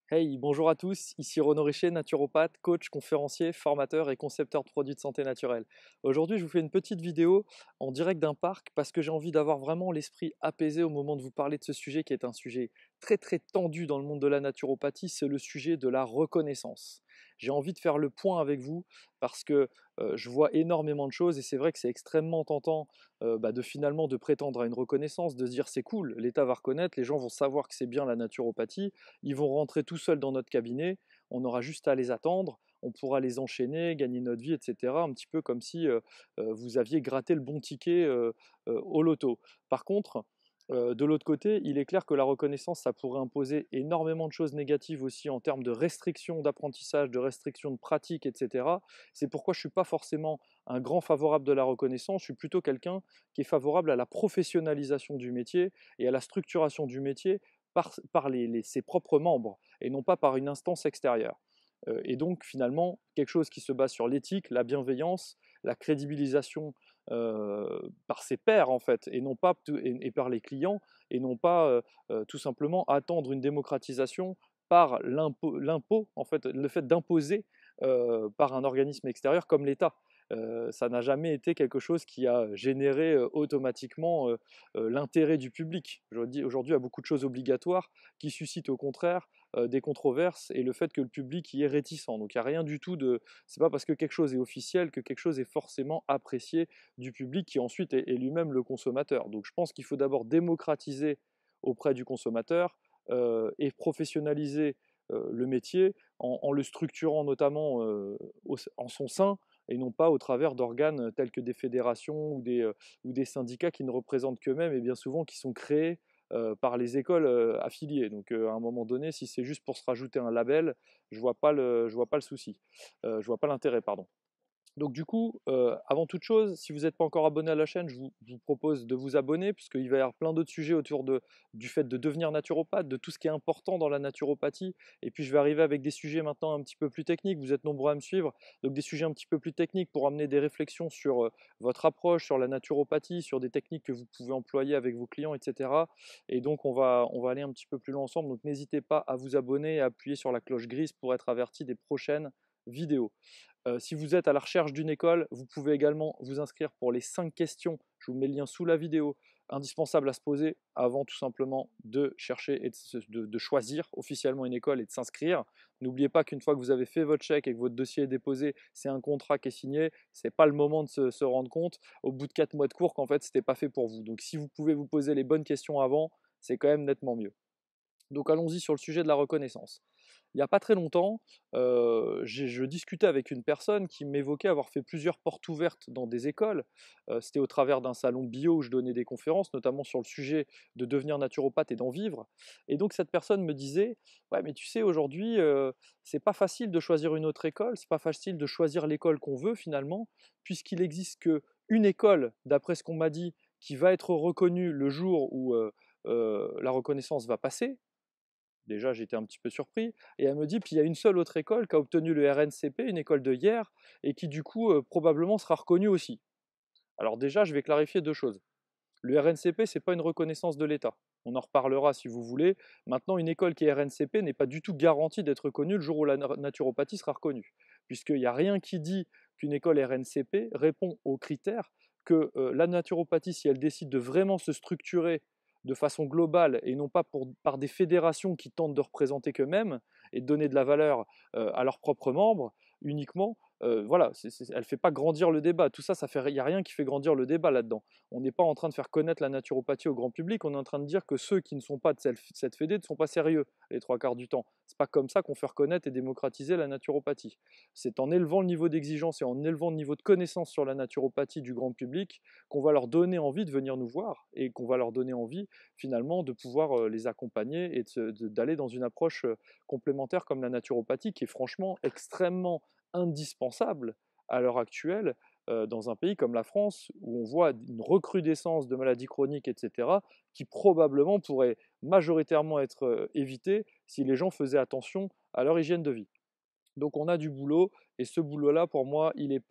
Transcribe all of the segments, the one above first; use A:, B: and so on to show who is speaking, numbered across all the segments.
A: Hey, bonjour à tous, ici Renaud Richer, naturopathe, coach, conférencier, formateur et concepteur de produits de santé naturelle. Aujourd'hui, je vous fais une petite vidéo en direct d'un parc parce que j'ai envie d'avoir vraiment l'esprit apaisé au moment de vous parler de ce sujet qui est un sujet très très tendu dans le monde de la naturopathie, c'est le sujet de la reconnaissance. J'ai envie de faire le point avec vous parce que je vois énormément de choses et c'est vrai que c'est extrêmement tentant de finalement de prétendre à une reconnaissance, de se dire c'est cool, l'État va reconnaître, les gens vont savoir que c'est bien la naturopathie, ils vont rentrer tout seuls dans notre cabinet, on aura juste à les attendre, on pourra les enchaîner, gagner notre vie, etc. Un petit peu comme si vous aviez gratté le bon ticket au loto. Par contre, de l'autre côté, il est clair que la reconnaissance, ça pourrait imposer énormément de choses négatives aussi en termes de restrictions d'apprentissage, de restrictions de pratique, etc. C'est pourquoi je ne suis pas forcément un grand favorable de la reconnaissance, je suis plutôt quelqu'un qui est favorable à la professionnalisation du métier et à la structuration du métier par ses propres membres et non pas par une instance extérieure. Et donc finalement, quelque chose qui se base sur l'éthique, la bienveillance, la crédibilisation par ses pairs en fait, et non pas et par les clients, et non pas tout simplement attendre une démocratisation par l'impôt en fait, le fait d'imposer par un organisme extérieur comme l'État. Ça n'a jamais été quelque chose qui a généré automatiquement l'intérêt du public. Aujourd'hui, il y a beaucoup de choses obligatoires qui suscitent au contraire des controverses et le fait que le public y est réticent. Donc il n'y a rien du tout de... C'est pas parce que quelque chose est officiel que quelque chose est forcément apprécié du public qui ensuite est lui-même le consommateur. Donc je pense qu'il faut d'abord démocratiser auprès du consommateur et professionnaliser le métier en le structurant notamment en son sein et non pas au travers d'organes tels que des fédérations ou des syndicats qui ne représentent qu'eux-mêmes et bien souvent qui sont créés par les écoles affiliées. Donc à un moment donné, si c'est juste pour se rajouter un label, je vois pas le souci, je vois pas l'intérêt, pardon. Donc du coup, avant toute chose, si vous n'êtes pas encore abonné à la chaîne, je vous propose de vous abonner puisqu'il va y avoir plein d'autres sujets autour du fait de devenir naturopathe, de tout ce qui est important dans la naturopathie. Et puis je vais arriver avec des sujets maintenant un petit peu plus techniques. Vous êtes nombreux à me suivre, donc des sujets un petit peu plus techniques pour amener des réflexions sur votre approche, sur la naturopathie, sur des techniques que vous pouvez employer avec vos clients, etc. Et donc on va aller un petit peu plus loin ensemble. Donc n'hésitez pas à vous abonner et à appuyer sur la cloche grise pour être averti des prochaines vidéos. Si vous êtes à la recherche d'une école, vous pouvez également vous inscrire pour les 5 questions. Je vous mets le lien sous la vidéo, indispensables à se poser avant tout simplement de chercher et de choisir officiellement une école et de s'inscrire. N'oubliez pas qu'une fois que vous avez fait votre chèque et que votre dossier est déposé, c'est un contrat qui est signé. Ce n'est pas le moment de se rendre compte au bout de 4 mois de cours qu'en fait ce n'était pas fait pour vous. Donc si vous pouvez vous poser les bonnes questions avant, c'est quand même nettement mieux. Donc allons-y sur le sujet de la reconnaissance. Il n'y a pas très longtemps, je discutais avec une personne qui m'évoquait avoir fait plusieurs portes ouvertes dans des écoles. C'était au travers d'un salon bio où je donnais des conférences, notamment sur le sujet de devenir naturopathe et d'en vivre. Et donc cette personne me disait, ouais, mais tu sais, aujourd'hui, c'est pas facile de choisir une autre école, c'est pas facile de choisir l'école qu'on veut finalement, puisqu'il existe que une école, d'après ce qu'on m'a dit, qui va être reconnue le jour où la reconnaissance va passer. Déjà, j'étais un petit peu surpris. Et elle me dit, puis il y a une seule autre école qui a obtenu le RNCP, une école de hier, et qui du coup probablement sera reconnue aussi. Alors déjà, je vais clarifier deux choses. Le RNCP, ce n'est pas une reconnaissance de l'État. On en reparlera si vous voulez. Maintenant, une école qui est RNCP n'est pas du tout garantie d'être reconnue le jour où la naturopathie sera reconnue. Puisqu'il n'y a rien qui dit qu'une école RNCP répond aux critères que la naturopathie, si elle décide de vraiment se structurer de façon globale et non pas par des fédérations qui tentent de représenter qu'eux-mêmes et de donner de la valeur à leurs propres membres uniquement, voilà, elle ne fait pas grandir le débat. Tout ça, il n'y a rien qui fait grandir le débat là-dedans. On n'est pas en train de faire connaître la naturopathie au grand public, on est en train de dire que ceux qui ne sont pas de cette fédé ne sont pas sérieux les trois quarts du temps. C'est pas comme ça qu'on fait reconnaître et démocratiser la naturopathie. C'est en élevant le niveau d'exigence et en élevant le niveau de connaissance sur la naturopathie du grand public qu'on va leur donner envie de venir nous voir et qu'on va leur donner envie finalement de pouvoir les accompagner et d'aller dans une approche complémentaire comme la naturopathie qui est franchement extrêmement indispensable à l'heure actuelle dans un pays comme la France, où on voit une recrudescence de maladies chroniques, etc., qui probablement pourrait majoritairement être évitée si les gens faisaient attention à leur hygiène de vie. Donc on a du boulot, et ce boulot-là, pour moi, il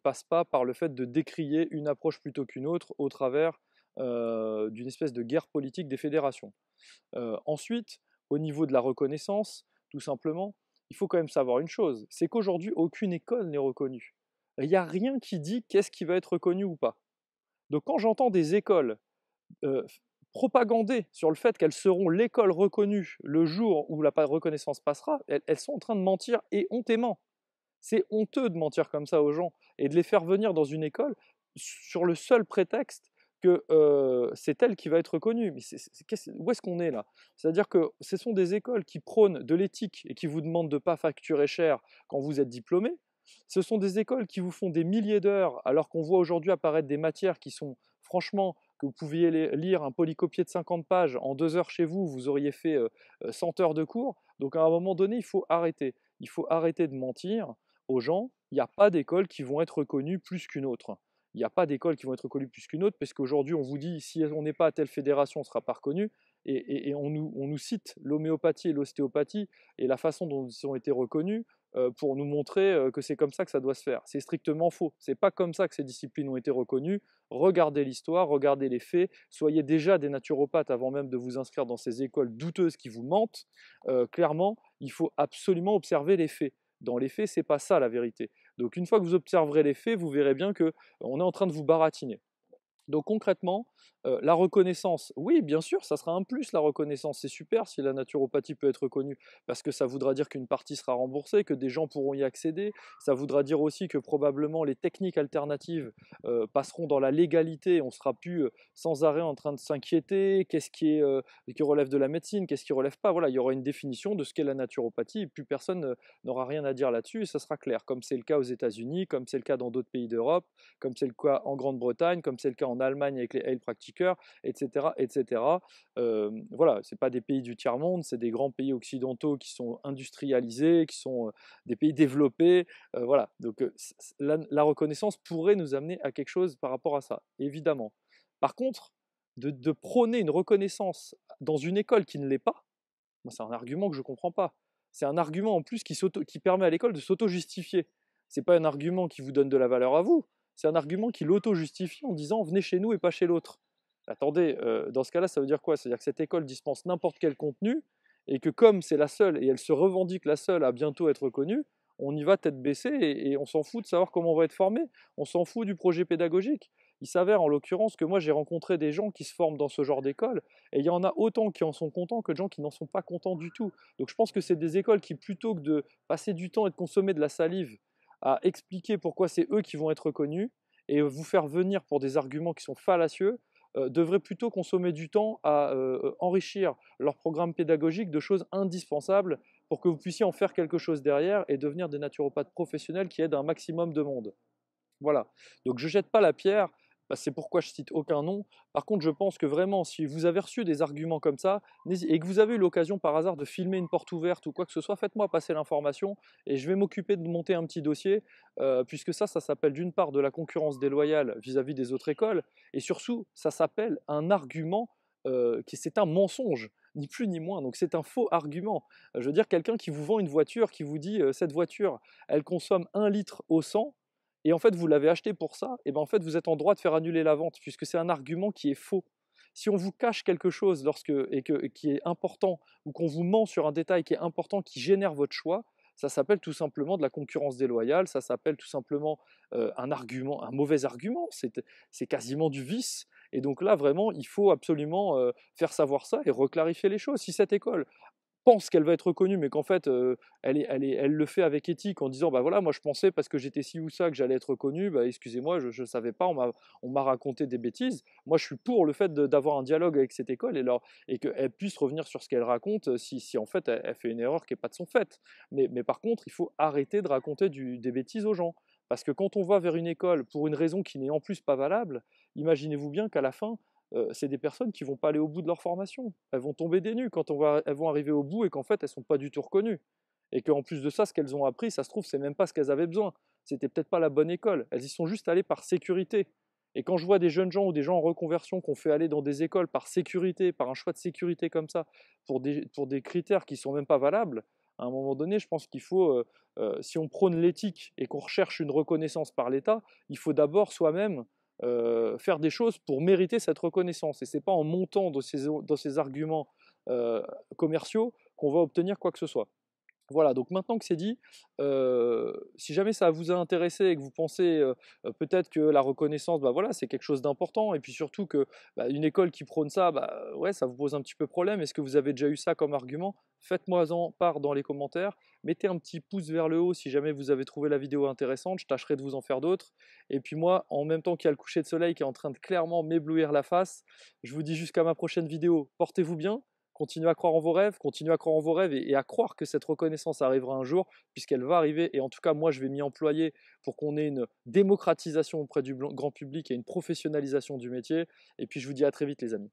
A: passe pas par le fait de décrier une approche plutôt qu'une autre au travers d'une espèce de guerre politique des fédérations. Ensuite, au niveau de la reconnaissance, tout simplement, il faut quand même savoir une chose, c'est qu'aujourd'hui, aucune école n'est reconnue. Il n'y a rien qui dit qu'est-ce qui va être reconnu ou pas. Donc quand j'entends des écoles propagander sur le fait qu'elles seront l'école reconnue le jour où la reconnaissance passera, elles sont en train de mentir et hontément. C'est honteux de mentir comme ça aux gens et de les faire venir dans une école sur le seul prétexte que c'est elle qui va être reconnue. Mais où est-ce qu'on est là? C'est-à-dire que ce sont des écoles qui prônent de l'éthique et qui vous demandent de ne pas facturer cher quand vous êtes diplômé. Ce sont des écoles qui vous font des milliers d'heures alors qu'on voit aujourd'hui apparaître des matières qui sont franchement que vous pouviez lire un polycopié de 50 pages en 2 heures chez vous, vous auriez fait 100 heures de cours. Donc à un moment donné, il faut arrêter. Il faut arrêter de mentir aux gens. Il n'y a pas d'école qui vont être reconnues plus qu'une autre. Il n'y a pas d'école qui vont être reconnues plus qu'une autre, parce qu'aujourd'hui, on vous dit, si on n'est pas à telle fédération, on ne sera pas reconnu. Et on nous cite l'homéopathie et l'ostéopathie et la façon dont ils ont été reconnus pour nous montrer que c'est comme ça que ça doit se faire. C'est strictement faux. C'est pas comme ça que ces disciplines ont été reconnues. Regardez l'histoire, regardez les faits. Soyez déjà des naturopathes avant même de vous inscrire dans ces écoles douteuses qui vous mentent. Clairement, il faut absolument observer les faits. Dans les faits, c'est pas ça la vérité. Donc une fois que vous observerez les faits, vous verrez bien que on est en train de vous baratiner. Donc concrètement, la reconnaissance, oui, bien sûr, ça sera un plus la reconnaissance. C'est super si la naturopathie peut être reconnue, parce que ça voudra dire qu'une partie sera remboursée, que des gens pourront y accéder. Ça voudra dire aussi que probablement les techniques alternatives passeront dans la légalité. On ne sera plus sans arrêt en train de s'inquiéter. Qu'est-ce qui relève de la médecine, qu'est-ce qui relève pas. Voilà, il y aura une définition de ce qu'est la naturopathie, et plus personne n'aura rien à dire là-dessus, et ça sera clair, comme c'est le cas aux États-Unis, comme c'est le cas dans d'autres pays d'Europe, comme c'est le cas en Grande-Bretagne, comme c'est le cas en Allemagne avec les heilpraktiker, etc. etc. Voilà, ce n'est pas des pays du tiers-monde, c'est des grands pays occidentaux qui sont industrialisés, qui sont des pays développés. Voilà, donc la reconnaissance pourrait nous amener à quelque chose par rapport à ça, évidemment. Par contre, de prôner une reconnaissance dans une école qui ne l'est pas, moi, c'est un argument que je ne comprends pas. C'est un argument en plus qui permet à l'école de s'auto-justifier. Ce n'est pas un argument qui vous donne de la valeur à vous, c'est un argument qui l'auto-justifie en disant venez chez nous et pas chez l'autre. Attendez, dans ce cas-là, ça veut dire quoi? C'est-à-dire que cette école dispense n'importe quel contenu et que comme c'est la seule et elle se revendique la seule à bientôt être reconnue, on y va tête baissée et on s'en fout de savoir comment on va être formé, on s'en fout du projet pédagogique. Il s'avère en l'occurrence que moi j'ai rencontré des gens qui se forment dans ce genre d'école et il y en a autant qui en sont contents que de gens qui n'en sont pas contents du tout. Donc je pense que c'est des écoles qui, plutôt que de passer du temps et de consommer de la salive à expliquer pourquoi c'est eux qui vont être reconnus et vous faire venir pour des arguments qui sont fallacieux, devraient plutôt consommer du temps à enrichir leur programme pédagogique de choses indispensables pour que vous puissiez en faire quelque chose derrière et devenir des naturopathes professionnels qui aident un maximum de monde. Voilà. Donc je ne jette pas la pierre, bah, c'est pourquoi je cite aucun nom. Par contre, je pense que vraiment, si vous avez reçu des arguments comme ça, et que vous avez eu l'occasion par hasard de filmer une porte ouverte ou quoi que ce soit, faites-moi passer l'information et je vais m'occuper de monter un petit dossier, puisque ça s'appelle d'une part de la concurrence déloyale vis-à-vis des autres écoles, et surtout, ça s'appelle un argument qui c'est un mensonge, ni plus ni moins. Donc c'est un faux argument. Je veux dire, quelqu'un qui vous vend une voiture, qui vous dit cette voiture, elle consomme 1 litre au 100, et en fait vous l'avez acheté pour ça, et ben en fait vous êtes en droit de faire annuler la vente, puisque c'est un argument qui est faux. Si on vous cache quelque chose qui est important, ou qu'on vous ment sur un détail qui est important, qui génère votre choix, ça s'appelle tout simplement de la concurrence déloyale, ça s'appelle tout simplement un argument, un mauvais argument, c'est quasiment du vice. Et donc là, vraiment, il faut absolument faire savoir ça et reclarifier les choses. Si cette école pense qu'elle va être reconnue, mais qu'en fait, elle le fait avec éthique en disant, bah voilà, moi je pensais parce que j'étais ci ou ça que j'allais être reconnu, bah excusez-moi, je ne savais pas, on m'a raconté des bêtises. Moi je suis pour le fait d'avoir un dialogue avec cette école et qu'elle puisse revenir sur ce qu'elle raconte si en fait elle fait une erreur qui n'est pas de son fait. Mais par contre, il faut arrêter de raconter des bêtises aux gens. Parce que quand on va vers une école pour une raison qui n'est en plus pas valable, imaginez-vous bien qu'à la fin, c'est des personnes qui vont pas aller au bout de leur formation. Elles vont tomber des nues quand elles vont arriver au bout et qu'en fait elles sont pas du tout reconnues. Et qu'en plus de ça, ce qu'elles ont appris, ça se trouve, c'est même pas ce qu'elles avaient besoin. C'était peut-être pas la bonne école. Elles y sont juste allées par sécurité. Et quand je vois des jeunes gens ou des gens en reconversion qu'on fait aller dans des écoles par sécurité, par un choix de sécurité comme ça, pour des critères qui sont même pas valables, à un moment donné, je pense qu'il faut, si on prône l'éthique et qu'on recherche une reconnaissance par l'État, il faut d'abord soi-même faire des choses pour mériter cette reconnaissance. Et ce n'est pas en montant dans ces arguments commerciaux qu'on va obtenir quoi que ce soit. Voilà, donc maintenant que c'est dit, si jamais ça vous a intéressé et que vous pensez, peut-être que la reconnaissance, bah, voilà, c'est quelque chose d'important et puis surtout que, bah, une école qui prône ça, bah, ouais, ça vous pose un petit peu problème. Est-ce que vous avez déjà eu ça comme argument? Faites-moi-en part dans les commentaires. Mettez un petit pouce vers le haut si jamais vous avez trouvé la vidéo intéressante, je tâcherai de vous en faire d'autres et puis moi, en même temps qu'il y a le coucher de soleil qui est en train de clairement m'éblouir la face, je vous dis jusqu'à ma prochaine vidéo. Portez-vous bien. Continuez à croire en vos rêves, continuez à croire en vos rêves et à croire que cette reconnaissance arrivera un jour, puisqu'elle va arriver. Et en tout cas, moi, je vais m'y employer pour qu'on ait une démocratisation auprès du grand public et une professionnalisation du métier. Et puis, je vous dis à très vite, les amis.